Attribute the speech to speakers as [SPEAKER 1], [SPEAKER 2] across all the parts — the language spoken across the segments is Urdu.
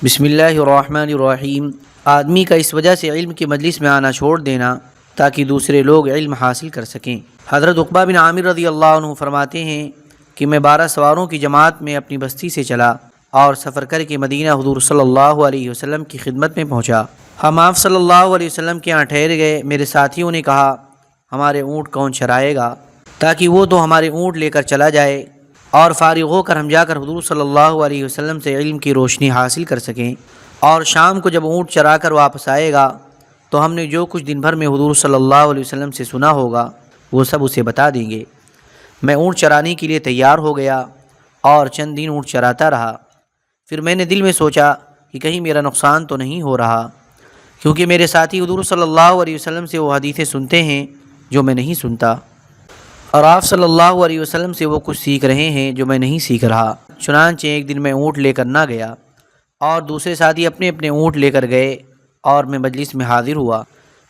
[SPEAKER 1] بسم اللہ الرحمن الرحیم۔ آدمی کا اس وجہ سے علم کی مجلس میں آنا چھوڑ دینا تاکہ دوسرے لوگ علم حاصل کر سکیں۔ حضرت عقبہ بن عامر رضی اللہ عنہ فرماتے ہیں کہ میں 12 سواروں کی جماعت میں اپنی بستی سے چلا اور سفر کر کے مدینہ حضور صلی اللہ علیہ وسلم کی خدمت میں پہنچا۔ ہم آپ صلی اللہ علیہ وسلم کے یہاں ٹھہر گئے۔ میرے ساتھیوں نے کہا ہمارے اونٹ کون چرائے گا تاکہ وہ تو ہمارے اونٹ لے کر چلا جائے اور فارغ ہو کر ہم جا کر حضور صلی اللہ علیہ وسلم سے علم کی روشنی حاصل کر سکیں، اور شام کو جب اونٹ چرا کر واپس آئے گا تو ہم نے جو کچھ دن بھر میں حضور صلی اللہ علیہ وسلم سے سنا ہوگا وہ سب اسے بتا دیں گے۔ میں اونٹ چرانے کے لیے تیار ہو گیا اور چند دن اونٹ چراتا رہا۔ پھر میں نے دل میں سوچا کہ کہیں میرا نقصان تو نہیں ہو رہا، کیونکہ میرے ساتھی حضور صلی اللہ علیہ وسلم سے وہ حدیثیں سنتے ہیں جو میں نہیں سنتا، اور آپ صلی اللہ علیہ وسلم سے وہ کچھ سیکھ رہے ہیں جو میں نہیں سیکھ رہا۔ چنانچہ ایک دن میں اونٹ لے کر نہ گیا اور دوسرے ساتھی اپنے اپنے اونٹ لے کر گئے اور میں مجلس میں حاضر ہوا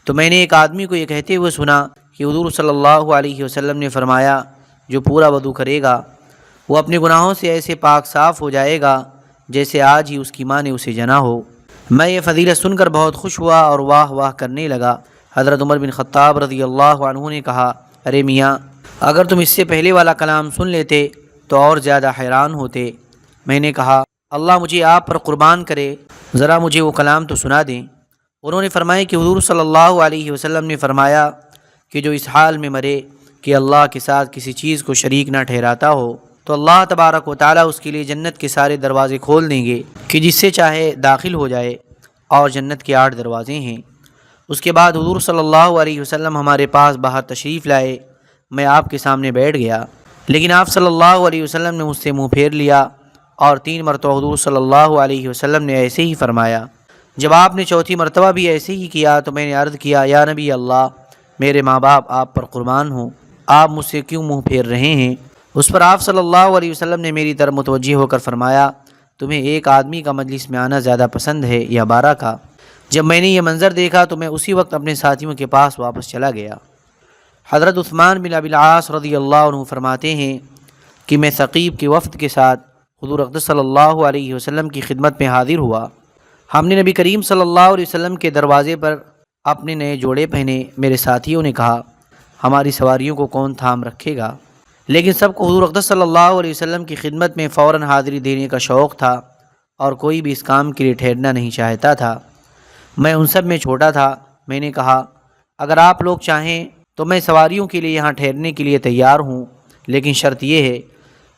[SPEAKER 1] تو میں نے ایک آدمی کو یہ کہتے ہوئے سنا کہ حضور صلی اللہ علیہ وسلم نے فرمایا جو پورا وضو کرے گا وہ اپنے گناہوں سے ایسے پاک صاف ہو جائے گا جیسے آج ہی اس کی ماں نے اسے جنا ہو۔ میں یہ فضیلت سن کر بہت خوش ہوا اور واہ واہ کرنے لگا۔ حضرت عمر بن خطاب رضی اللہ عنہ نے کہا ارے میاں، اگر تم اس سے پہلے والا کلام سن لیتے تو اور زیادہ حیران ہوتے۔ میں نے کہا اللہ مجھے آپ پر قربان کرے، ذرا مجھے وہ کلام تو سنا دیں۔ انہوں نے فرمایا کہ حضور صلی اللہ علیہ وسلم نے فرمایا کہ جو اس حال میں مرے کہ اللہ کے ساتھ کسی چیز کو شریک نہ ٹھہراتا ہو تو اللہ تبارک و تعالیٰ اس کے لیے جنت کے سارے دروازے کھول دیں گے کہ جس سے چاہے داخل ہو جائے، اور جنت کے 8 دروازے ہیں۔ اس کے بعد حضور صلی اللہ علیہ وسلم ہمارے پاس باہر تشریف لائے۔ میں آپ کے سامنے بیٹھ گیا، لیکن آپ صلی اللہ علیہ وسلم نے مجھ سے منہ پھیر لیا اور 3 مرتبہ حضور صلی اللہ علیہ وسلم نے ایسے ہی فرمایا۔ جب آپ نے چوتھی مرتبہ بھی ایسے ہی کیا تو میں نے عرض کیا یا نبی اللہ، میرے ماں باپ آپ پر قربان ہوں، آپ مجھ سے کیوں منہ پھیر رہے ہیں؟ اس پر آپ صلی اللہ علیہ وسلم نے میری طرف متوجہ ہو کر فرمایا تمہیں ایک آدمی کا مجلس میں آنا زیادہ پسند ہے یا 12 کا؟ جب میں نے یہ منظر دیکھا تو میں اسی وقت اپنے ساتھیوں کے پاس واپس چلا گیا۔ حضرت عثمان بن ابی العاص رضی اللہ عنہ فرماتے ہیں کہ میں ثقیف کے وفد کے ساتھ حضور اقدس صلی اللہ علیہ وسلم کی خدمت میں حاضر ہوا۔ ہم نے نبی کریم صلی اللہ علیہ وسلم کے دروازے پر اپنے نئے جوڑے پہنے۔ میرے ساتھیوں نے کہا ہماری سواریوں کو کون تھام رکھے گا؟ لیکن سب کو حضور اقدس صلی اللہ علیہ وسلم کی خدمت میں فوراً حاضری دینے کا شوق تھا اور کوئی بھی اس کام کے لیے ٹھہرنا نہیں چاہتا تھا۔ میں ان سب میں چھوٹا تھا۔ میں نے کہا اگر آپ لوگ چاہیں تو میں سواریوں کے لیے یہاں ٹھہرنے کے لیے تیار ہوں، لیکن شرط یہ ہے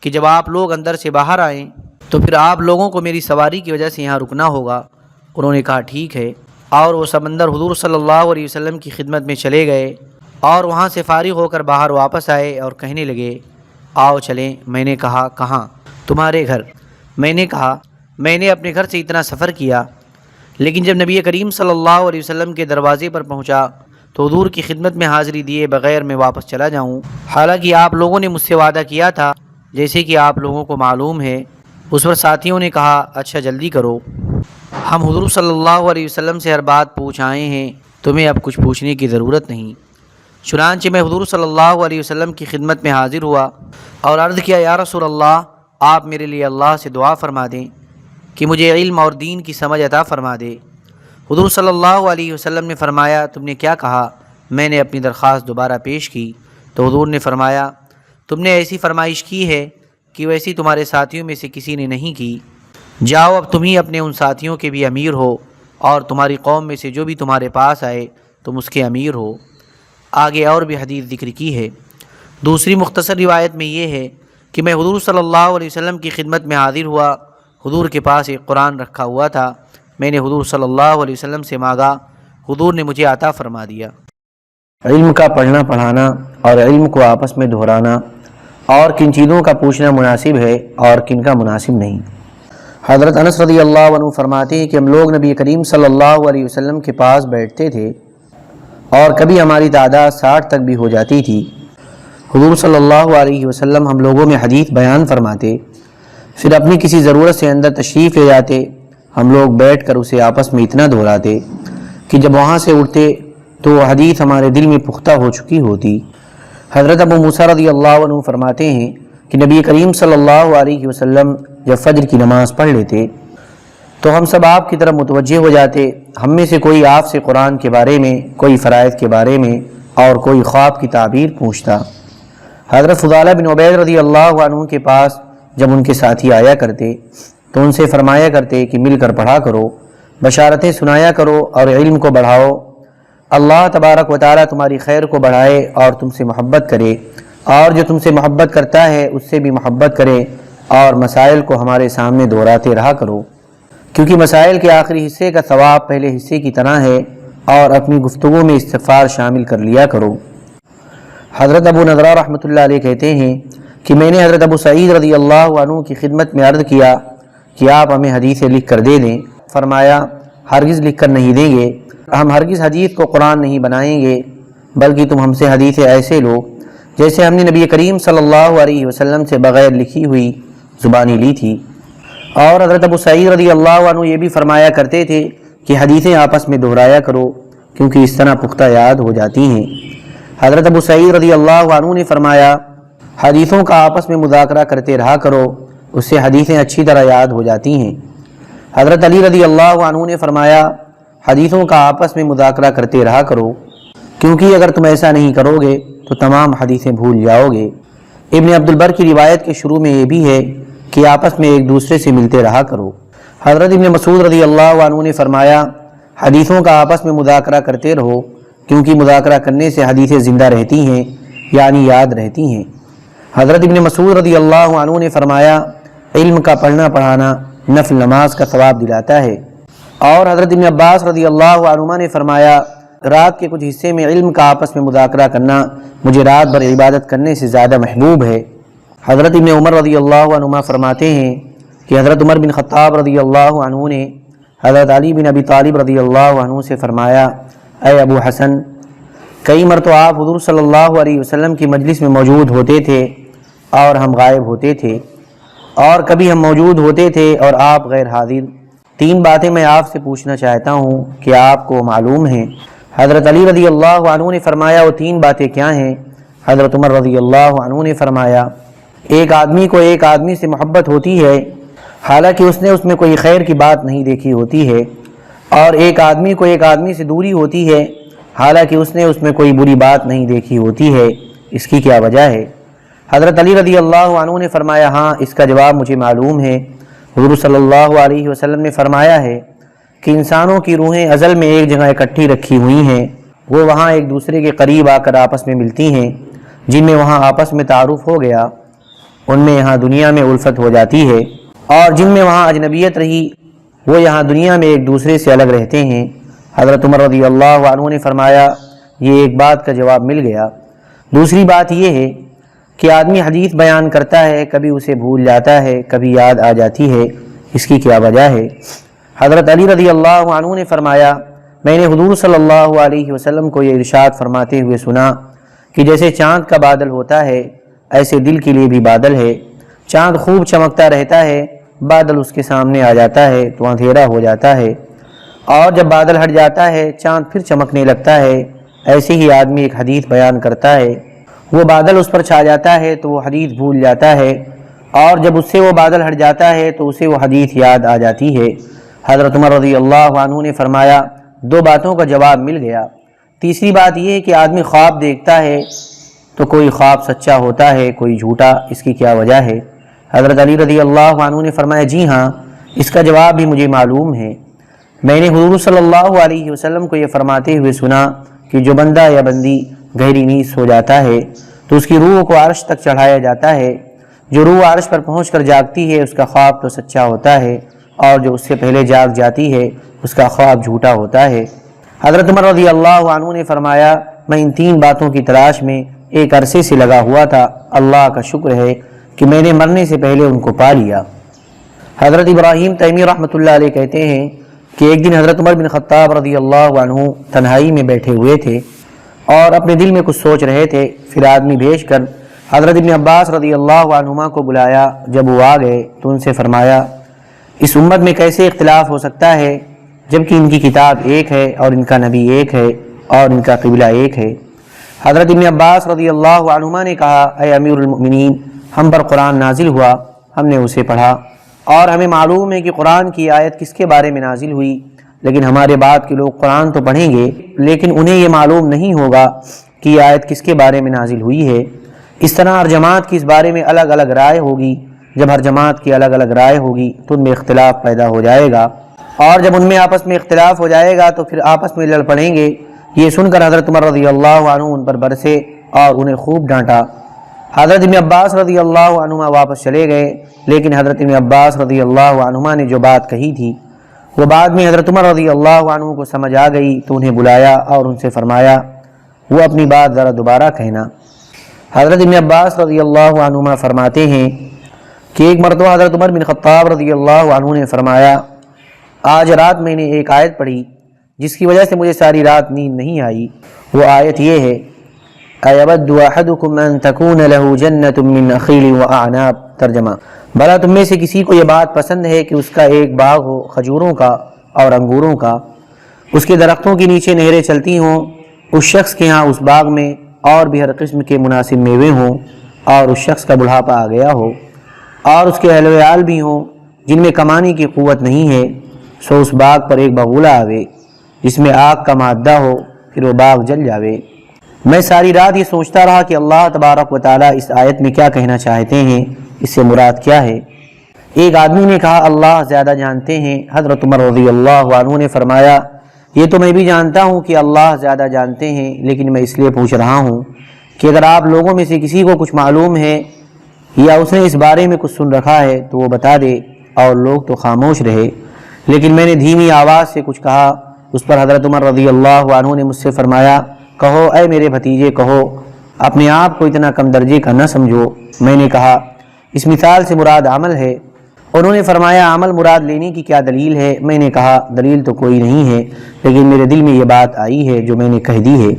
[SPEAKER 1] کہ جب آپ لوگ اندر سے باہر آئیں تو پھر آپ لوگوں کو میری سواری کی وجہ سے یہاں رکنا ہوگا۔ انہوں نے کہا ٹھیک ہے، اور وہ سب اندر حضور صلی اللہ علیہ وسلم کی خدمت میں چلے گئے اور وہاں سے فارغ ہو کر باہر واپس آئے اور کہنے لگے آؤ چلیں۔ میں نے کہا کہاں؟ تمہارے گھر۔ میں نے کہا میں نے اپنے گھر سے اتنا سفر کیا، لیکن جب نبی کریم صلی اللہ علیہ وسلم کے دروازے پر پہنچا تو حضور کی خدمت میں حاضری دیے بغیر میں واپس چلا جاؤں، حالانکہ آپ لوگوں نے مجھ سے وعدہ کیا تھا جیسے کہ آپ لوگوں کو معلوم ہے۔ اس پر ساتھیوں نے کہا اچھا جلدی کرو، ہم حضور صلی اللہ علیہ وسلم سے ہر بات پوچھ آئے ہیں، تمہیں اب کچھ پوچھنے کی ضرورت نہیں۔ چنانچہ میں حضور صلی اللہ علیہ وسلم کی خدمت میں حاضر ہوا اور عرض کیا یا رسول اللہ، آپ میرے لیے اللہ سے دعا فرما دیں کہ مجھے علم اور دین کی سمجھ عطا فرما دے۔ حضور صلی اللہ علیہ وسلم نے فرمایا تم نے کیا کہا؟ میں نے اپنی درخواست دوبارہ پیش کی تو حضور نے فرمایا تم نے ایسی فرمائش کی ہے کہ ویسی تمہارے ساتھیوں میں سے کسی نے نہیں کی، جاؤ اب تم ہی اپنے ان ساتھیوں کے بھی امیر ہو، اور تمہاری قوم میں سے جو بھی تمہارے پاس آئے تم اس کے امیر ہو۔ آگے اور بھی حدیث ذکر کی ہے۔ دوسری مختصر روایت میں یہ ہے کہ میں حضور صلی اللہ علیہ وسلم کی خدمت میں حاضر ہوا۔ حضور کے پاس ایک قرآن رکھا ہوا تھا۔ میں نے حضور صلی اللہ علیہ وسلم سے مانگا، حضور نے مجھے عطا فرما دیا۔
[SPEAKER 2] علم کا پڑھنا پڑھانا اور علم کو آپس میں دہرانا، اور کن چیزوں کا پوچھنا مناسب ہے اور کن کا مناسب نہیں۔ حضرت انس رضی اللہ عنہ فرماتے ہیں کہ ہم لوگ نبی کریم صلی اللہ علیہ وسلم کے پاس بیٹھتے تھے اور کبھی ہماری تعداد 60 تک بھی ہو جاتی تھی۔ حضور صلی اللہ علیہ وسلم ہم لوگوں میں حدیث بیان فرماتے، پھر اپنی کسی ضرورت سے اندر تشریف لے جاتے۔ ہم لوگ بیٹھ کر اسے آپس میں اتنا دہراتے کہ جب وہاں سے اٹھتے تو وہ حدیث ہمارے دل میں پختہ ہو چکی ہوتی۔ حضرت ابو موسیٰ رضی اللہ عنہ فرماتے ہیں کہ نبی کریم صلی اللہ علیہ وسلم جب فجر کی نماز پڑھ لیتے تو ہم سب آپ کی طرف متوجہ ہو جاتے۔ ہم میں سے کوئی آپ سے قرآن کے بارے میں، کوئی فرائض کے بارے میں اور کوئی خواب کی تعبیر پوچھتا۔ حضرت فضالہ بن عبید رضی اللہ عنہ کے پاس جب ان کے ساتھی آیا کرتے تو ان سے فرمایا کرتے کہ مل کر پڑھا کرو، بشارتیں سنایا کرو اور علم کو بڑھاؤ۔ اللہ تبارک و تعالیٰ تمہاری خیر کو بڑھائے اور تم سے محبت کرے، اور جو تم سے محبت کرتا ہے اس سے بھی محبت کرے، اور مسائل کو ہمارے سامنے دہراتے رہا کرو، کیونکہ مسائل کے آخری حصے کا ثواب پہلے حصے کی طرح ہے، اور اپنی گفتگو میں استغفار شامل کر لیا کرو۔ حضرت ابو نضرہ رحمۃ اللہ علیہ کہتے ہیں کہ میں نے حضرت ابو سعید رضی اللہ عنہ کی خدمت میں عرض کیا کہ آپ ہمیں حدیثیں لکھ کر دے دیں۔ فرمایا ہرگز لکھ کر نہیں دیں گے، ہم ہرگز حدیث کو قرآن نہیں بنائیں گے، بلکہ تم ہم سے حدیثیں ایسے لو جیسے ہم نے نبی کریم صلی اللہ علیہ وسلم سے بغیر لکھی ہوئی زبانی لی تھی۔ اور حضرت ابو سعید رضی اللہ عنہ یہ بھی فرمایا کرتے تھے کہ حدیثیں آپس میں دہرایا کرو، کیونکہ اس طرح پختہ یاد ہو جاتی ہیں۔ حضرت ابو سعید رضی اللہ عنہ نے فرمایا حدیثوں کا آپس میں مذاکرہ کرتے رہا کرو، اس سے حدیثیں اچھی طرح یاد ہو جاتی ہیں۔ حضرت علی رضی اللہ عنہ نے فرمایا حدیثوں کا آپس میں مذاکرہ کرتے رہا کرو، کیونکہ اگر تم ایسا نہیں کرو گے تو تمام حدیثیں بھول جاؤ گے۔ ابن عبد البر کی روایت کے شروع میں یہ بھی ہے کہ آپس میں ایک دوسرے سے ملتے رہا کرو۔ حضرت ابن مسعود رضی اللہ عنہ نے فرمایا حدیثوں کا آپس میں مذاکرہ کرتے رہو، کیونکہ مذاکرہ کرنے سے حدیثیں زندہ رہتی ہیں، یعنی یاد رہتی ہیں۔ حضرت ابن مسعود رضی اللہ عنہ نے فرمایا علم کا پڑھنا پڑھانا نفل نماز کا ثواب دلاتا ہے۔ اور حضرت ابن عباس رضی اللہ عنہما نے فرمایا رات کے کچھ حصے میں علم کا آپس میں مذاکرہ کرنا مجھے رات بھر عبادت کرنے سے زیادہ محبوب ہے۔ حضرت ابن عمر رضی اللہ عنہما فرماتے ہیں کہ حضرت عمر بن خطاب رضی اللہ عنہ نے حضرت علی بن ابی طالب رضی اللہ عنہ سے فرمایا اے ابو حسن، کئی مرتبہ آپ حضور صلی اللہ علیہ وسلم کی مجلس میں موجود ہوتے تھے اور ہم غائب ہوتے تھے، اور کبھی ہم موجود ہوتے تھے اور آپ غیر حاضر۔ 3 باتیں میں آپ سے پوچھنا چاہتا ہوں کہ آپ کو معلوم ہیں۔ حضرت علی رضی اللہ عنہ نے فرمایا وہ 3 باتیں کیا ہیں؟ حضرت عمر رضی اللہ عنہ نے فرمایا ایک آدمی کو ایک آدمی سے محبت ہوتی ہے حالانکہ اس نے اس میں کوئی خیر کی بات نہیں دیکھی ہوتی ہے، اور ایک آدمی کو ایک آدمی سے دوری ہوتی ہے حالانکہ اس نے اس میں کوئی بری بات نہیں دیکھی ہوتی ہے، اس کی کیا وجہ ہے؟ حضرت علی رضی اللہ عنہ نے فرمایا ہاں اس کا جواب مجھے معلوم ہے۔ حضور صلی اللہ علیہ وسلم نے فرمایا ہے کہ انسانوں کی روحیں ازل میں ایک جگہ اکٹھی رکھی ہوئی ہیں، وہ وہاں ایک دوسرے کے قریب آ کر آپس میں ملتی ہیں، جن میں وہاں آپس میں تعارف ہو گیا ان میں یہاں دنیا میں الفت ہو جاتی ہے، اور جن میں وہاں اجنبیت رہی وہ یہاں دنیا میں ایک دوسرے سے الگ رہتے ہیں۔ حضرت عمر رضی اللہ عنہ نے فرمایا یہ ایک بات کا جواب مل گیا۔ دوسری بات یہ ہے کہ آدمی حدیث بیان کرتا ہے، کبھی اسے بھول جاتا ہے، کبھی یاد آ جاتی ہے، اس کی کیا وجہ ہے؟ حضرت علی رضی اللہ عنہ نے فرمایا میں نے حضور صلی اللہ علیہ وسلم کو یہ ارشاد فرماتے ہوئے سنا کہ جیسے چاند کا بادل ہوتا ہے ایسے دل کے لیے بھی بادل ہے، چاند خوب چمکتا رہتا ہے، بادل اس کے سامنے آ جاتا ہے تو اندھیرا ہو جاتا ہے، اور جب بادل ہٹ جاتا ہے چاند پھر چمکنے لگتا ہے۔ ایسے ہی آدمی ایک حدیث بیان کرتا ہے، وہ بادل اس پر چھا جاتا ہے تو وہ حدیث بھول جاتا ہے، اور جب اس سے وہ بادل ہٹ جاتا ہے تو اسے وہ حدیث یاد آ جاتی ہے۔ حضرت عمر رضی اللہ عنہ نے فرمایا 2 باتوں کا جواب مل گیا۔ تیسری بات یہ ہے کہ آدمی خواب دیکھتا ہے تو کوئی خواب سچا ہوتا ہے کوئی جھوٹا، اس کی کیا وجہ ہے؟ حضرت علی رضی اللہ عنہ نے فرمایا جی ہاں اس کا جواب بھی مجھے معلوم ہے۔ میں نے حضور صلی اللہ علیہ وسلم کو یہ فرماتے ہوئے سنا کہ جو بندہ یا بندی گہری نیند سو جاتا ہے تو اس کی روح کو عرش تک چڑھایا جاتا ہے، جو روح عرش پر پہنچ کر جاگتی ہے اس کا خواب تو سچا ہوتا ہے، اور جو اس سے پہلے جاگ جاتی ہے اس کا خواب جھوٹا ہوتا ہے۔ حضرت عمر رضی اللہ عنہ نے فرمایا میں ان 3 باتوں کی تلاش میں ایک عرصے سے لگا ہوا تھا، اللہ کا شکر ہے کہ میں نے مرنے سے پہلے ان کو پا لیا۔ حضرت ابراہیم تیمی رحمۃ اللہ علیہ کہتے ہیں کہ ایک دن حضرت عمر بن خطاب رضی اللہ عنہ تنہائی میں بیٹھے ہوئے تھے اور اپنے دل میں کچھ سوچ رہے تھے، پھر آدمی بھیج کر حضرت ابن عباس رضی اللہ عنہما کو بلایا۔ جب وہ آ گئے تو ان سے فرمایا اس امت میں کیسے اختلاف ہو سکتا ہے جبکہ ان کی کتاب ایک ہے اور ان کا نبی ایک ہے اور ان کا قبلہ ایک ہے؟ حضرت ابن عباس رضی اللہ عنہما نے کہا اے امیر المؤمنین ہم پر قرآن نازل ہوا، ہم نے اسے پڑھا اور ہمیں معلوم ہے کہ قرآن کی آیت کس کے بارے میں نازل ہوئی، لیکن ہمارے بعد کے لوگ قرآن تو پڑھیں گے لیکن انہیں یہ معلوم نہیں ہوگا کہ یہ آیت کس کے بارے میں نازل ہوئی ہے۔ اس طرح ہر جماعت کی اس بارے میں الگ الگ رائے ہوگی۔ جب ہر جماعت کی الگ الگ رائے ہوگی تو ان میں اختلاف پیدا ہو جائے گا، اور جب ان میں آپس میں اختلاف ہو جائے گا تو پھر آپس میں لڑ پڑیں گے۔ یہ سن کر حضرت عمر رضی اللہ عنہ ان پر برسے اور انہیں خوب ڈانٹا۔ حضرت ابن عباس رضی اللہ عنہما واپس چلے گئے، لیکن حضرت ابن عباس رضی اللہ عنہما نے جو بات کہی تھی وہ بعد میں حضرت عمر رضی اللہ عنہ کو سمجھ آ گئی، تو انہیں بلایا اور ان سے فرمایا وہ اپنی بات ذرا دوبارہ کہنا۔ حضرت ابن عباس رضی اللہ عنہما فرماتے ہیں کہ ایک مرتبہ حضرت عمر بن خطاب رضی اللہ عنہ نے فرمایا، آج رات میں نے ایک آیت پڑھی جس کی وجہ سے مجھے ساری رات نیند نہیں آئی۔ وہ آیت یہ ہے، اَيَوَدُّ أَحَدُكُمْ أَن تَكُونَ لَهُ جَنَّةٌ مِّنْ نَخِيلٍ وَأَعْنَابٍ۔ ترجمہ، بھلا تم میں سے کسی کو یہ بات پسند ہے کہ اس کا ایک باغ ہو کھجوروں کا اور انگوروں کا، اس کے درختوں کے نیچے نہریں چلتی ہوں، اس شخص کے ہاں اس باغ میں اور بھی ہر قسم کے مناسب میوے ہوں، اور اس شخص کا بڑھاپا آ گیا ہو اور اس کے اہل و عیال بھی ہوں جن میں کمانے کی قوت نہیں ہے، سو اس باغ پر ایک بگولہ آوے جس میں آگ کا مادہ ہو، پھر وہ باغ جل جاوے۔ میں ساری رات یہ سوچتا رہا کہ اللہ تبارک و تعالیٰ اس آیت میں کیا کہنا چاہتے ہیں، اس سے مراد کیا ہے۔ ایک آدمی نے کہا اللہ زیادہ جانتے ہیں۔ حضرت عمر رضی اللہ عنہ نے فرمایا یہ تو میں بھی جانتا ہوں کہ اللہ زیادہ جانتے ہیں، لیکن میں اس لیے پوچھ رہا ہوں کہ اگر آپ لوگوں میں سے کسی کو کچھ معلوم ہے یا اس نے اس بارے میں کچھ سن رکھا ہے تو وہ بتا دے، اور لوگ تو خاموش رہے۔ لیکن میں نے دھیمی آواز سے کچھ کہا، اس پر حضرت عمر رضی اللہ عنہ نے مجھ سے فرمایا کہو اے میرے بھتیجے، کہو، اپنے آپ کو اتنا کم درجے کا نہ سمجھو۔ میں نے کہا اس مثال سے مراد عمل ہے۔ انہوں نے فرمایا عمل مراد لینے کی کیا دلیل ہے؟ میں نے کہا دلیل تو کوئی نہیں ہے، لیکن میرے دل میں یہ بات آئی ہے جو میں نے کہہ دی ہے۔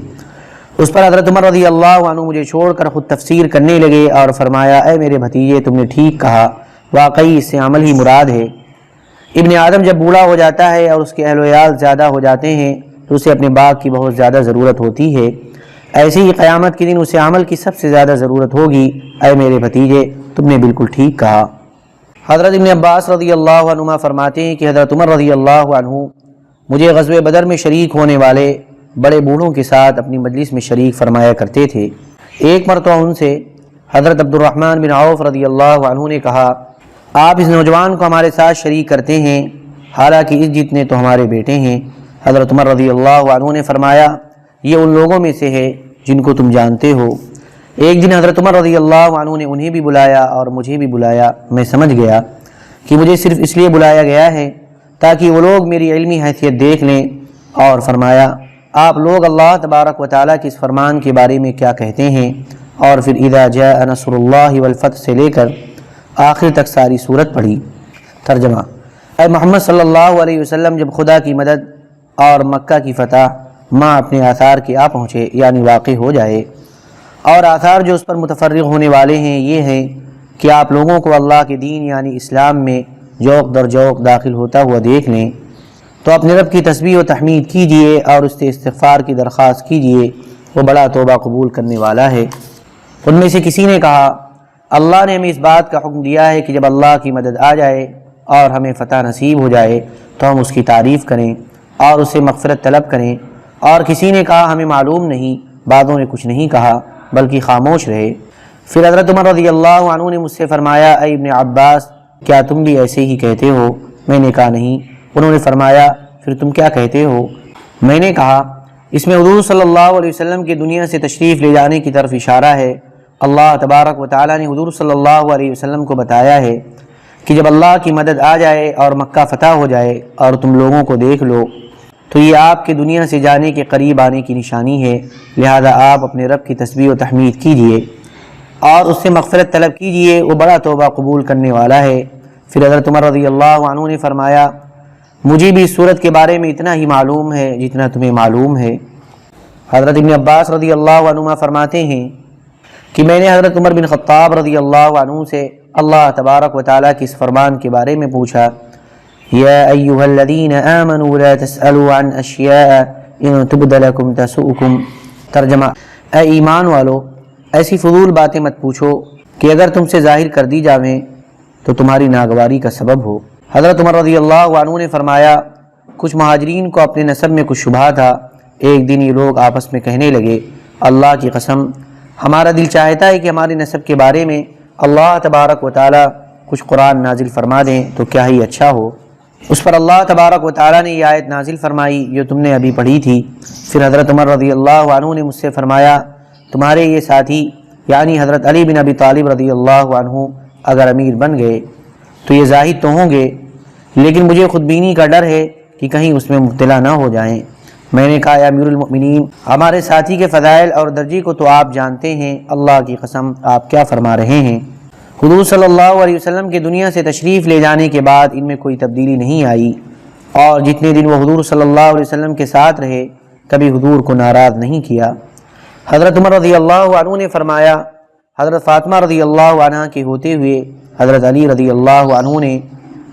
[SPEAKER 2] اس پر حضرت عمر رضی اللہ عنہ مجھے چھوڑ کر خود تفسیر کرنے لگے اور فرمایا اے میرے بھتیجے، تم نے ٹھیک کہا، واقعی اس سے عمل ہی مراد ہے۔ ابن آدم جب بوڑھا ہو جاتا ہے اور اس کے اہل و عیال زیادہ ہو جاتے ہیں تو اسے اپنے باغ کی بہت زیادہ ضرورت ہوتی ہے، ایسے ہی قیامت کے دن اسے عمل کی سب سے زیادہ ضرورت ہوگی۔ اے میرے بھتیجے، تم نے بالکل ٹھیک کہا۔ حضرت ابن عباس رضی اللہ عنہما فرماتے ہیں کہ حضرت عمر رضی اللہ عنہ مجھے غزوہ بدر میں شریک ہونے والے بڑے بوڑھوں کے ساتھ اپنی مجلس میں شریک فرمایا کرتے تھے۔ ایک مرتبہ ان سے حضرت عبد الرحمن بن عوف رضی اللہ عنہ نے کہا آپ اس نوجوان کو ہمارے ساتھ شریک کرتے ہیں، حالانکہ اس جتنے تو ہمارے بیٹے ہیں۔ حضرت عمر رضی اللہ عنہ نے فرمایا یہ ان لوگوں میں سے ہے جن کو تم جانتے ہو۔ ایک دن حضرت عمر رضی اللہ عنہ نے انہیں بھی بلایا اور مجھے بھی بلایا۔ میں سمجھ گیا کہ مجھے صرف اس لیے بلایا گیا ہے تاکہ وہ لوگ میری علمی حیثیت دیکھ لیں، اور فرمایا آپ لوگ اللہ تبارک و تعالیٰ کے اس فرمان کے بارے میں کیا کہتے ہیں، اور پھر اذا جاء نصر اللہ والفتح سے لے کر آخر تک ساری صورت پڑھی۔ ترجمہ، اے محمد صلی اللہ علیہ وسلم، جب خدا کی مدد اور مکہ کی فتح ماں اپنے آثار کے آ پہنچے، یعنی واقع ہو جائے، اور آثار جو اس پر متفرغ ہونے والے ہیں یہ ہیں کہ آپ لوگوں کو اللہ کے دین یعنی اسلام میں جوق در جوق داخل ہوتا ہوا دیکھ لیں، تو اپنے رب کی تسبیح و تحمید کیجئے اور اس سے استغفار کی درخواست کیجئے، وہ بڑا توبہ قبول کرنے والا ہے۔ ان میں سے کسی نے کہا اللہ نے ہمیں اس بات کا حکم دیا ہے کہ جب اللہ کی مدد آ جائے اور ہمیں فتح نصیب ہو جائے تو ہم اس کی تعریف کریں اور اس سے مغفرت طلب کریں۔ اور کسی نے کہا ہمیں معلوم نہیں، بعضوں نے کچھ نہیں کہا بلکہ خاموش رہے۔ پھر حضرت عمر رضی اللہ عنہ نے مجھ سے فرمایا اے ابن عباس، کیا تم بھی ایسے ہی کہتے ہو؟ میں نے کہا نہیں۔ انہوں نے فرمایا پھر تم کیا کہتے ہو؟ میں نے کہا اس میں حضور صلی اللہ علیہ وسلم کے دنیا سے تشریف لے جانے کی طرف اشارہ ہے۔ اللہ تبارک و تعالیٰ نے حضور صلی اللہ علیہ وسلم کو بتایا ہے کہ جب اللہ کی مدد آ جائے اور مکہ فتح ہو جائے اور تم لوگوں کو دیکھ لو تو یہ آپ کے دنیا سے جانے کے قریب آنے کی نشانی ہے، لہذا آپ اپنے رب کی تسبیح و تحمید کیجئے اور اس سے مغفرت طلب کیجئے، وہ بڑا توبہ قبول کرنے والا ہے۔ پھر حضرت عمر رضی اللہ عنہ نے فرمایا مجھے بھی اس صورت کے بارے میں اتنا ہی معلوم ہے جتنا تمہیں معلوم ہے۔ حضرت ابن عباس رضی اللہ عنہ فرماتے ہیں کہ میں نے حضرت عمر بن خطاب رضی اللہ عنہ سے اللہ تبارک و تعالیٰ کے اس فرمان کے بارے میں پوچھا یا ایھا الذین آمنوا لا تسألوا عن اشیاء ان تبد لکم تسؤکم۔ ترجمہ، اے ایمان والو، ایسی فضول باتیں مت پوچھو کہ اگر تم سے ظاہر کر دی جاویں تو تمہاری ناگواری کا سبب ہو۔ حضرت عمر رضی اللہ عنہ نے فرمایا کچھ مہاجرین کو اپنے نسب میں کچھ شبہ تھا۔ ایک دن یہ لوگ آپس میں کہنے لگے اللہ کی قسم ہمارا دل چاہتا ہے کہ ہمارے نسب کے بارے میں اللہ تبارک و تعالی کچھ قرآن نازل فرما دیں تو کیا ہی اچھا ہو۔ اس پر اللہ تبارک و تعالی نے یہ آیت نازل فرمائی جو تم نے ابھی پڑھی تھی۔ پھر حضرت عمر رضی اللہ عنہ نے مجھ سے فرمایا تمہارے یہ ساتھی یعنی حضرت علی بن ابی طالب رضی اللہ عنہ اگر امیر بن گئے تو یہ زاہد تو ہوں گے، لیکن مجھے خود بینی کا ڈر ہے کہ کہیں اس میں مبتلا نہ ہو جائیں۔ میں نے کہا یا امیر المؤمنین ہمارے ساتھی کے فضائل اور درجے کو تو آپ جانتے ہیں، اللہ کی قسم آپ کیا فرما رہے ہیں؟ حضور صلی اللہ علیہ وسلم کے دنیا سے تشریف لے جانے کے بعد ان میں کوئی تبدیلی نہیں آئی، اور جتنے دن وہ حضور صلی اللہ علیہ وسلم کے ساتھ رہے کبھی حضور کو ناراض نہیں کیا۔ حضرت عمر رضی اللہ عنہ نے فرمایا حضرت فاطمہ رضی اللہ عنہ کے ہوتے ہوئے حضرت علی رضی اللہ عنہ نے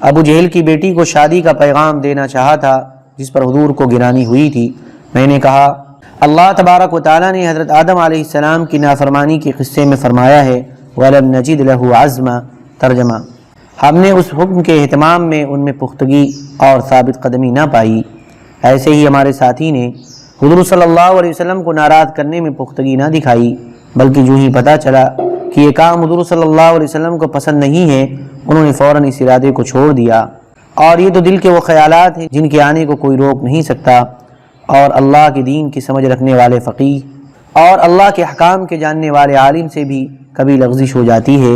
[SPEAKER 2] ابو جہل کی بیٹی کو شادی کا پیغام دینا چاہا تھا جس پر حضور کو گرانی ہوئی تھی۔ میں نے کہا اللہ تبارک و تعالیٰ نے حضرت آدم علیہ السلام کی نافرمانی کے قصے میں فرمایا ہے وَلَمْ نَجِدْ لَهُ عَزْمًا، ترجمہ ہم نے اس حکم کے اہتمام میں ان میں پختگی اور ثابت قدمی نہ پائی۔ ایسے ہی ہمارے ساتھی نے حضور صلی اللہ علیہ وسلم کو ناراض کرنے میں پختگی نہ دکھائی، بلکہ جو ہی پتہ چلا کہ یہ کام حضور صلی اللہ علیہ وسلم کو پسند نہیں ہے انہوں نے فوراً اس ارادے کو چھوڑ دیا۔ اور یہ تو دل کے وہ خیالات ہیں جن کے آنے کو کوئی روک نہیں سکتا، اور اللہ کے دین کی سمجھ رکھنے والے فقیہ اور اللہ کے احکام کے جاننے والے عالم سے بھی کبھی لغزش ہو جاتی ہے،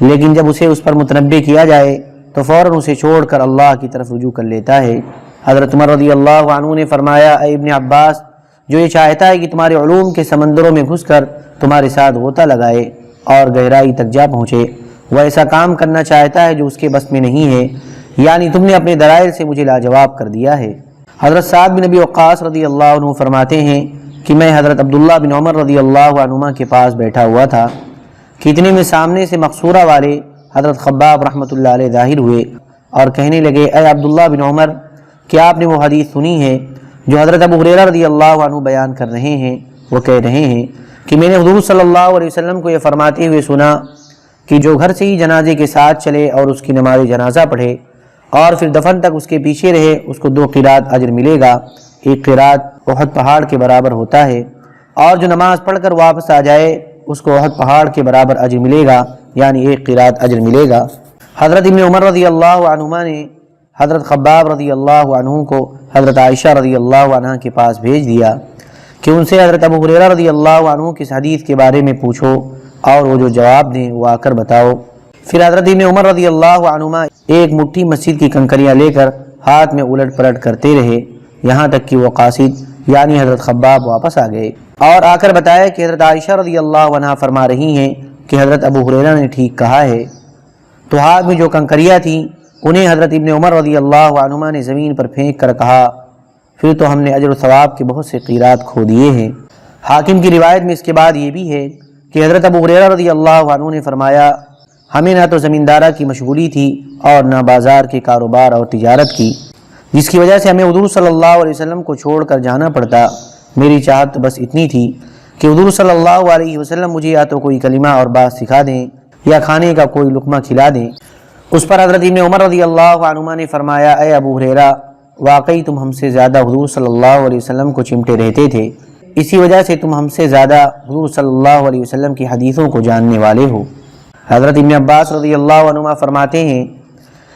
[SPEAKER 2] لیکن جب اسے اس پر متنبہ کیا جائے تو فوراً اسے چھوڑ کر اللہ کی طرف رجوع کر لیتا ہے۔ حضرت عمر رضی اللہ عنہ نے فرمایا اے ابن عباس جو یہ چاہتا ہے کہ تمہارے علوم کے سمندروں میں گھس کر تمہارے ساتھ غوطہ لگائے اور گہرائی تک جا پہنچے، وہ ایسا کام کرنا چاہتا ہے جو اس کے بس میں نہیں ہے، یعنی تم نے اپنے دلائل سے مجھے لاجواب کر دیا ہے۔ حضرت سعد بن ابی وقاص رضی اللہ عنہ فرماتے ہیں کہ میں حضرت عبداللہ بن عمر رضی اللہ عنہما کے پاس بیٹھا ہوا تھا کہ اتنے میں سامنے سے مقصورہ والے حضرت خباب رحمۃ اللہ علیہ ظاہر ہوئے اور کہنے لگے اے عبداللہ بن عمر کیا آپ نے وہ حدیث سنی ہے جو حضرت ابو ہریرہ رضی اللہ عنہ بیان کر رہے ہیں؟ وہ کہہ رہے ہیں کہ میں نے حضور صلی اللہ علیہ وسلم کو یہ فرماتے ہوئے سنا کہ جو گھر سے ہی جنازے کے ساتھ چلے اور اس کی نماز جنازہ پڑھے اور پھر دفن تک اس کے پیچھے رہے اس کو 2 قرات اجر ملے گا، ایک قرات احد پہاڑ کے برابر ہوتا ہے، اور جو نماز پڑھ کر واپس آ جائے اس کو احد پہاڑ کے برابر اجر ملے گا، یعنی 1 قرات اجر ملے گا۔ حضرت ابن عمر رضی اللہ عنہما نے حضرت خباب رضی اللہ عنہ کو حضرت عائشہ رضی اللہ عنہ کے پاس بھیج دیا کہ ان سے حضرت ابو ہریرہ رضی اللہ عنہ کی اس حدیث کے بارے میں پوچھو اور وہ جو جواب دیں وہ آ کر بتاؤ۔ پھر حضرت ابن عمر رضی اللہ عنہما ایک مٹھی مسجد کی کنکریاں لے کر ہاتھ میں الٹ پلٹ کرتے رہے یہاں تک کہ وہ قاصد یعنی حضرت خباب واپس آ گئے اور آ کر بتایا کہ حضرت عائشہ رضی اللہ عنہ فرما رہی ہیں کہ حضرت ابو ہریرہ نے ٹھیک کہا ہے۔ تو ہاتھ میں جو کنکریاں تھیں انہیں حضرت ابن عمر رضی اللہ عنہما نے زمین پر پھینک کر کہا پھر تو ہم نے اجر و ثواب کے بہت سے قیرات کھو دیے ہیں۔ حاکم کی روایت میں اس کے بعد یہ بھی ہے کہ حضرت ابو ہریرہ رضی اللہ عنہ نے فرمایا ہمیں نہ تو زمیندارہ کی مشغولی تھی اور نہ بازار کے کاروبار اور تجارت کی، جس کی وجہ سے ہمیں حضور صلی اللہ علیہ وسلم کو چھوڑ کر جانا پڑتا۔ میری چاہت بس اتنی تھی کہ حضور صلی اللہ علیہ وسلم مجھے یا تو کوئی کلمہ اور بات سکھا دیں یا کھانے کا کوئی لقمہ کھلا دیں۔ اس پر حضرت ابن عمر رضی اللہ عنہما نے فرمایا اے ابو ہریرہ واقعی تم ہم سے زیادہ حضور صلی اللہ علیہ وسلم کو چمٹے رہتے تھے، اسی وجہ سے تم ہم سے زیادہ حضور صلی اللہ علیہ وسلم کی حدیثوں کو جاننے والے ہو۔ حضرت ابن عباس رضی اللہ عنہما فرماتے ہیں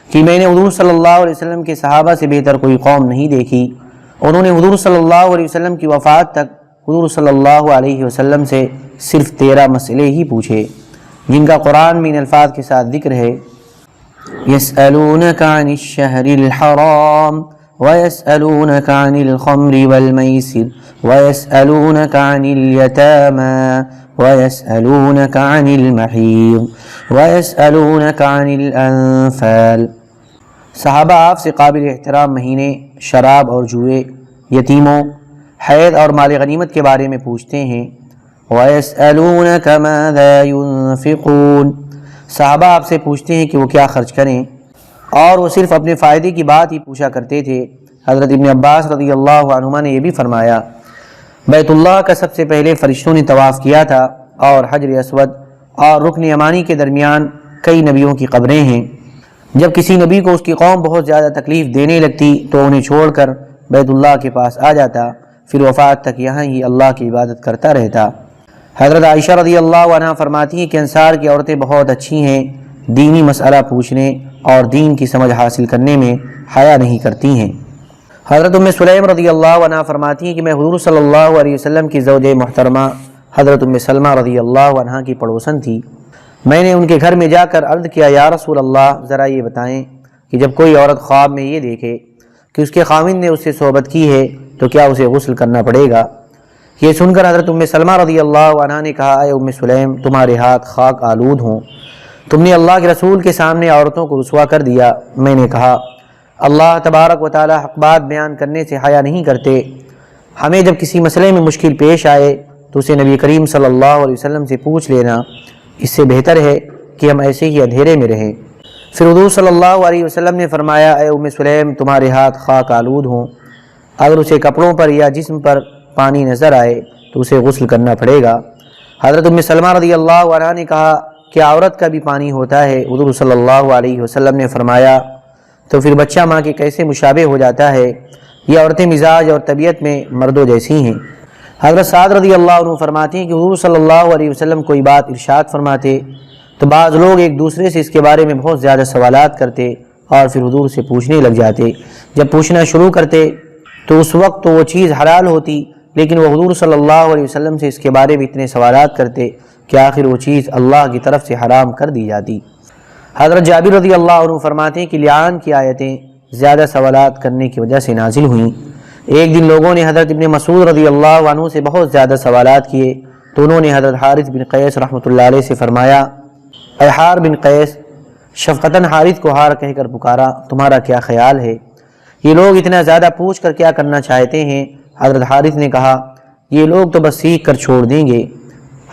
[SPEAKER 2] کہ میں نے حضور صلی اللہ علیہ وسلم کے صحابہ سے بہتر کوئی قوم نہیں دیکھی، انہوں نے حضور صلی اللہ علیہ وسلم کی وفات تک حضور صلی اللہ علیہ وسلم سے صرف 13 مسئلے ہی پوچھے جن کا قرآن میں ان الفاظ کے ساتھ ذکر ہے يسألونك عن الشهر الحرام ويسألونك عن الخمر والميسر ويسألونك عن اليتامى ويسألونك عن المحيض ويسألونك عن الأنفال۔ صحابہ آپ سے قابل احترام مہینے، شراب اور جوئے، یتیموں، حید اور مال غنیمت کے بارے میں پوچھتے ہیں۔ وَيَسْأَلُونَكَ مَاذَا يُنْفِقُونَ، صحابہ آپ سے پوچھتے ہیں کہ وہ کیا خرچ کریں، اور وہ صرف اپنے فائدے کی بات ہی پوچھا کرتے تھے۔ حضرت ابن عباس رضی اللہ عنہما نے یہ بھی فرمایا بیت اللہ کا سب سے پہلے فرشتوں نے طواف کیا تھا اور حجر اسود اور رکن یمانی کے درمیان کئی نبیوں کی قبریں ہیں۔ جب کسی نبی کو اس کی قوم بہت زیادہ تکلیف دینے لگتی تو انہیں چھوڑ کر بیت اللہ کے پاس آ جاتا، پھر وفات تک یہاں ہی اللہ کی عبادت کرتا رہتا۔ حضرت عائشہ رضی اللہ عنہ فرماتی ہیں کہ انصار کی عورتیں بہت اچھی ہیں، دینی مسئلہ پوچھنے اور دین کی سمجھ حاصل کرنے میں حیا نہیں کرتی ہیں۔ حضرت ام سلیم رضی اللہ عنہ فرماتی ہیں کہ میں حضور صلی اللہ علیہ وسلم کی زوجہ محترمہ حضرت ام سلمہ رضی اللہ عنہ کی پڑوسن تھی۔ میں نے ان کے گھر میں جا کر عرض کیا، یا رسول اللہ، ذرا یہ بتائیں کہ جب کوئی عورت خواب میں یہ دیکھے کہ اس کے خاوند نے اس سے صحبت کی ہے تو کیا اسے غسل کرنا پڑے گا؟ یہ سن کر حضرت ام سلمہ رضی اللہ عنہ نے کہا، اے ام سلیم، تمہارے ہاتھ خاک آلود ہوں، تم نے اللہ کے رسول کے سامنے عورتوں کو رسوا کر دیا۔ میں نے کہا، اللہ تبارک و تعالی حق بات بیان کرنے سے حیا نہیں کرتے۔ ہمیں جب کسی مسئلے میں مشکل پیش آئے تو اسے نبی کریم صلی اللہ علیہ وسلم سے پوچھ لینا، اس سے بہتر ہے کہ ہم ایسے ہی اندھیرے میں رہیں۔ پھر حضور صلی اللہ علیہ وسلم نے فرمایا، اے ام سلیم، تمہارے ہاتھ خاک آلود ہوں، اگر اسے کپڑوں پر یا جسم پر پانی نظر آئے تو اسے غسل کرنا پڑے گا۔ حضرت ام سلمہ رضی اللہ عنہ نے کہا کہ عورت کا بھی پانی ہوتا ہے؟ حضور صلی اللہ علیہ وسلم نے فرمایا، تو پھر بچہ ماں کے کیسے مشابہ ہو جاتا ہے؟ یہ عورتیں مزاج اور طبیعت میں مردوں جیسی ہیں۔ حضرت سعد رضی اللہ عنہ فرماتے ہیں کہ حضور صلی اللہ علیہ وسلم کوئی بات ارشاد فرماتے تو بعض لوگ ایک دوسرے سے اس کے بارے میں بہت زیادہ سوالات کرتے اور پھر حضور سے پوچھنے لگ جاتے۔ جب پوچھنا شروع کرتے تو اس وقت تو وہ چیز حلال ہوتی، لیکن وہ حضور صلی اللہ علیہ وسلم سے اس کے بارے میں اتنے سوالات کرتے کہ آخر وہ چیز اللہ کی طرف سے حرام کر دی جاتی۔ حضرت جابر رضی اللہ عنہ فرماتے ہیں کہ لعان کی آیتیں زیادہ سوالات کرنے کی وجہ سے نازل ہوئیں۔ ایک دن لوگوں نے حضرت ابن مسعود رضی اللہ عنہ سے بہت زیادہ سوالات کیے تو انہوں نے حضرت حارث بن قیس رحمۃ اللہ علیہ سے فرمایا، اے حار بن قیس، شفقتاً حارث کو ہار کہہ کر پکارا، تمہارا کیا خیال ہے؟ یہ لوگ اتنا زیادہ پوچھ کر کیا کرنا چاہتے ہیں؟ حضرت حارث نے کہا، یہ لوگ تو بس سیکھ کر چھوڑ دیں گے۔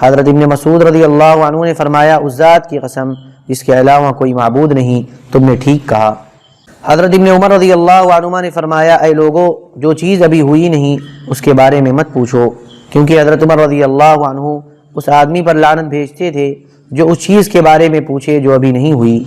[SPEAKER 2] حضرت ابن مسعود رضی اللہ عنہ نے فرمایا، اس ذات کی قسم جس کے علاوہ کوئی معبود نہیں، تم نے ٹھیک کہا۔ حضرت ابن عمر رضی اللہ عنہما نے فرمایا، اے لوگو، جو چیز ابھی ہوئی نہیں اس کے بارے میں مت پوچھو، کیونکہ حضرت عمر رضی اللہ عنہ اس آدمی پر لعنت بھیجتے تھے جو اس چیز کے بارے میں پوچھے جو ابھی نہیں ہوئی۔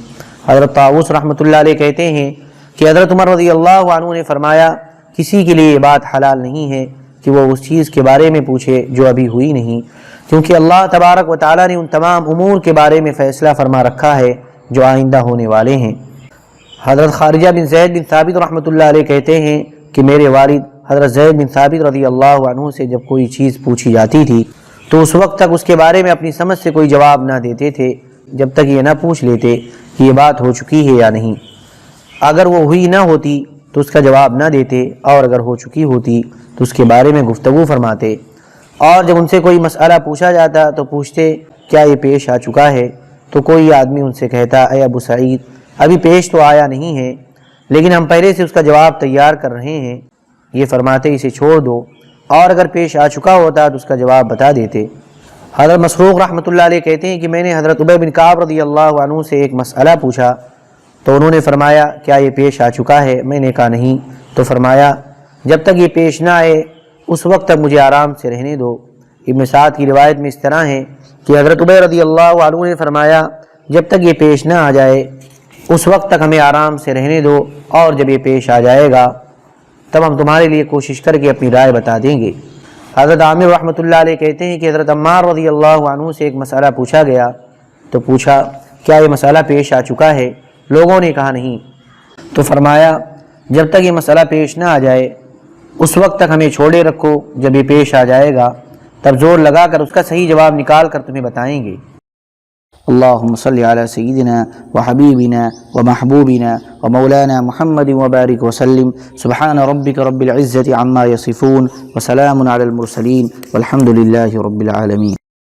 [SPEAKER 2] حضرت طاؤس رحمۃ اللہ علیہ کہتے ہیں کہ حضرت عمر رضی اللہ عنہ نے فرمایا، کسی کے لیے یہ بات حلال نہیں ہے کہ وہ اس چیز کے بارے میں پوچھے جو ابھی ہوئی نہیں، کیونکہ اللہ تبارک و تعالیٰ نے ان تمام امور کے بارے میں فیصلہ فرما رکھا ہے جو آئندہ ہونے والے ہیں۔ حضرت خارجہ بن زید بن ثابت رحمۃ اللہ علیہ کہتے ہیں کہ میرے والد حضرت زید بن ثابت رضی اللہ عنہ سے جب کوئی چیز پوچھی جاتی تھی تو اس وقت تک اس کے بارے میں اپنی سمجھ سے کوئی جواب نہ دیتے تھے جب تک یہ نہ پوچھ لیتے کہ یہ بات ہو چکی ہے یا نہیں۔ اگر وہ ہوئی نہ ہوتی تو اس کا جواب نہ دیتے، اور اگر ہو چکی ہوتی تو اس کے بارے میں گفتگو فرماتے، اور جب ان سے کوئی مسئلہ پوچھا جاتا تو پوچھتے کیا یہ پیش آ چکا ہے؟ تو کوئی آدمی ان سے کہتا، اے ابو سعید، ابھی پیش تو آیا نہیں ہے، لیکن ہم پہلے سے اس کا جواب تیار کر رہے ہیں۔ یہ فرماتے اسے چھوڑ دو، اور اگر پیش آ چکا ہوتا تو اس کا جواب بتا دیتے۔ حضرت مسروق رحمۃ اللہ علیہ کہتے ہیں کہ میں نے حضرت ابی بن کعب رضی اللہ عنہ سے ایک مسئلہ پوچھا تو انہوں نے فرمایا، کیا یہ پیش آ چکا ہے؟ میں نے کہا نہیں، تو فرمایا، جب تک یہ پیش نہ آئے اس وقت تک مجھے آرام سے رہنے دو۔ ابن سعد کی روایت میں اس طرح ہے کہ حضرت ابی رضی اللہ عنہ نے فرمایا، جب تک یہ پیش نہ آ جائے اس وقت تک ہمیں آرام سے رہنے دو، اور جب یہ پیش آ جائے گا تب ہم تمہارے لیے کوشش کر کے اپنی رائے بتا دیں گے۔ حضرت عامر رحمۃ اللہ علیہ کہتے ہیں کہ حضرت عمار رضی اللہ عنہ سے ایک مسئلہ پوچھا گیا تو پوچھا، کیا یہ مسئلہ پیش آ چکا ہے؟ لوگوں نے کہا نہیں، تو فرمایا، جب تک یہ مسئلہ پیش نہ آ جائے اس وقت تک ہمیں چھوڑے رکھو، جب یہ پیش آ جائے گا تب زور لگا کر اس کا صحیح جواب نکال کر تمہیں بتائیں گے۔
[SPEAKER 1] اللهم صل على سيدنا وحبيبنا ومحبوبنا ومولانا محمد وبارك وسلم، سبحان ربك رب العزة عما يصفون وسلام على المرسلين والحمد لله رب العالمين۔